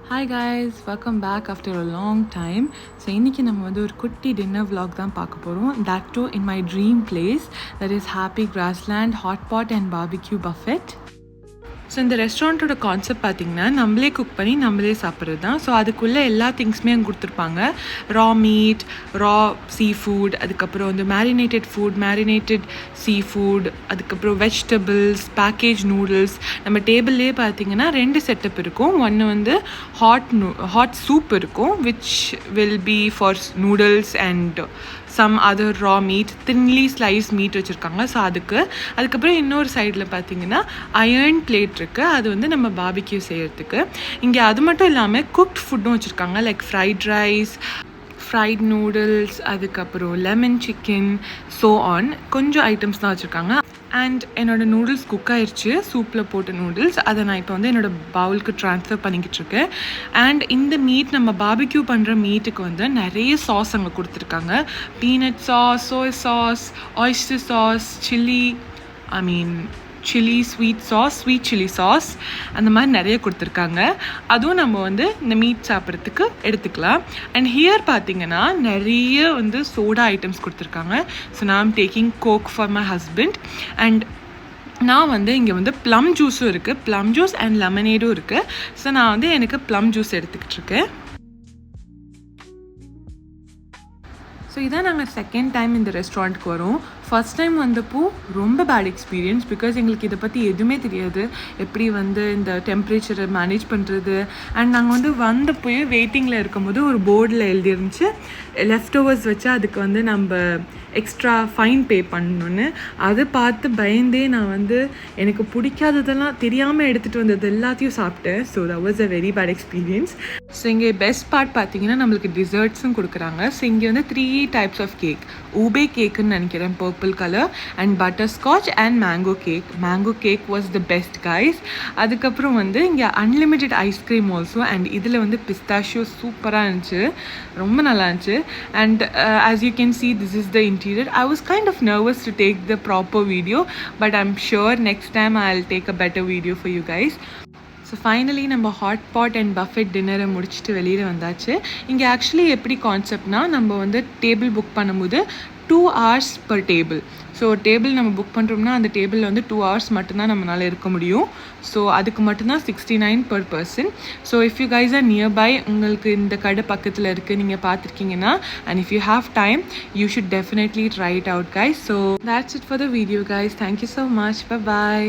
Hi guys, welcome back after a long time. So இன்றைக்கி நம்ம வந்து ஒரு குட்டி டின்னர் vlog தான் பார்க்க போகிறோம். That too in my dream place, that is happy grassland hot pot and barbecue buffet. So இந்த ரெஸ்டாரண்ட்டோட கான்செப்ட் பார்த்திங்கன்னா நம்மளே குக் பண்ணி நம்மளே சாப்பிட்றது தான். ஸோ அதுக்குள்ளே எல்லா திங்ஸுமே அங்கே கொடுத்துருப்பாங்க. ரா மீட், ரா சீ ஃபுட், அதுக்கப்புறம் வந்து மேரினேட்டட் சீ ஃபுட், அதுக்கப்புறம் வெஜிடபிள்ஸ், பேக்கேஜ் நூடுல்ஸ். நம்ம டேபிள்லேயே பார்த்திங்கன்னா 2 செட்டப் இருக்கும். ஒன்று வந்து ஹாட் சூப் இருக்கும், which will be for noodles and some other raw meat, thinly slice meat வச்சுருக்காங்க. ஸோ அதுக்கப்புறம் இன்னொரு சைடில் பார்த்திங்கன்னா அயர்ன் பிளேட் இருக்குது. அது வந்து நம்ம பார்பிக்யூ செய்கிறதுக்கு. இங்கே அது மட்டும் இல்லாமல் குக்ட் ஃபுட்டும் வச்சுருக்காங்க, like fried rice, fried noodles, அதுக்கப்புறம் லெமன் சிக்கன், ஸோ ஆன். கொஞ்சம் ஐட்டம்ஸ் தான் வச்சுருக்காங்க. அண்ட் என்னோடய நூடுல்ஸ் குக் ஆயிடுச்சு, சூப்பில் போட்ட நூடுல்ஸ். அதை நான் இப்போ வந்து என்னோடய பவுலுக்கு ட்ரான்ஸ்ஃபர் பண்ணிக்கிட்டு இருக்கேன். அண்ட் இந்த மீட், நம்ம பார்பிக்யூ பண்ணுற மீட்டுக்கு வந்து நிறைய சாஸ் அங்கே கொடுத்துருக்காங்க. பீனட் சாஸ், சோய் sauce, oyster sauce, chilli sweet chilli sauce, அந்த மாதிரி நிறைய கொடுத்துருக்காங்க. அதுவும் நம்ம வந்து இந்த மீட் சாப்பிட்றதுக்கு எடுத்துக்கலாம். அண்ட் ஹியர் பார்த்திங்கன்னா நிறைய வந்து சோடா ஐட்டம்ஸ் கொடுத்துருக்காங்க. ஸோ நான் am taking coke for my husband. And நான் வந்து இங்கே வந்து ப்ளம் ஜூஸும் இருக்குது, ப்ளம் ஜூஸ் அண்ட் லெமனேடும் இருக்குது. ஸோ நான் வந்து எனக்கு ப்ளம் ஜூஸ் எடுத்துக்கிட்டு இருக்கேன். ஸோ இதான் நாங்கள் செகண்ட் டைம் இந்த ரெஸ்டாரண்ட்டுக்கு வரோம். ஃபஸ்ட் டைம் வந்தப்போ ரொம்ப பேட் எக்ஸ்பீரியன்ஸ், பிகாஸ் எங்களுக்கு இதை பற்றி எதுவுமே தெரியாது, எப்படி வந்து இந்த டெம்பரேச்சரை மேனேஜ் பண்ணுறது. அண்ட் நாங்கள் வந்து வந்தப்போயே வெயிட்டிங்கில் இருக்கும்போது ஒரு போர்டில் எழுதிருந்துச்சு லெஃப்ட் ஓவர்ஸ் வச்சு அதுக்கு வந்து நம்ம எக்ஸ்ட்ரா ஃபைன் பே பண்ணணுன்னு. அதை பார்த்து பயந்தே நான் வந்து எனக்கு பிடிக்காததெல்லாம் தெரியாமல் எடுத்துகிட்டு வந்தது எல்லாத்தையும் சாப்பிட்டேன். So that was a very bad experience. So இங்கே பெஸ்ட் பார்ட் பார்த்தீங்கன்னா நம்மளுக்கு டிசர்ட்ஸும் கொடுக்குறாங்க. ஸோ இங்கே வந்து 3 டைப்ஸ் ஆஃப் கேக், ஊபே கேக்குன்னு நினைக்கிறேன், purple colour, and butterscotch and mango cake was the best guys. அதுக்கப்புறம் வந்து இங்கே அன்லிமிட்டெட் ஐஸ்கிரீம் ஆல்சோ. அண்ட் இதில் வந்து பிஸ்தாஷியோ சூப்பராக இருந்துச்சு, ரொம்ப நல்லா இருந்துச்சு. And as you can see, this is the interior. I was kind of nervous to take the proper video, but I'm sure next time I'll take a better video for you guys. So finally நம்ம hot pot and Buffett டின்னரை முடிச்சுட்டு வெளியில் வந்தாச்சு. இங்கே actually எப்படி கான்செப்ட்னால், நம்ம வந்து table book பண்ணும்போது 2 hours per table. So table நம்ம புக் பண்ணுறோம்னா அந்த டேபிளில் வந்து 2 hours மட்டும்தான் நம்மளால் இருக்க முடியும். ஸோ அதுக்கு மட்டும்தான் 69 per person. So if you guys are nearby, உங்களுக்கு இந்த கடை பக்கத்தில் இருக்குது, நீங்கள் பார்த்துருக்கீங்கன்னா, and if you have time, you should definitely try it out guys. So that's it for the video guys. Thank you so much. Bye bye.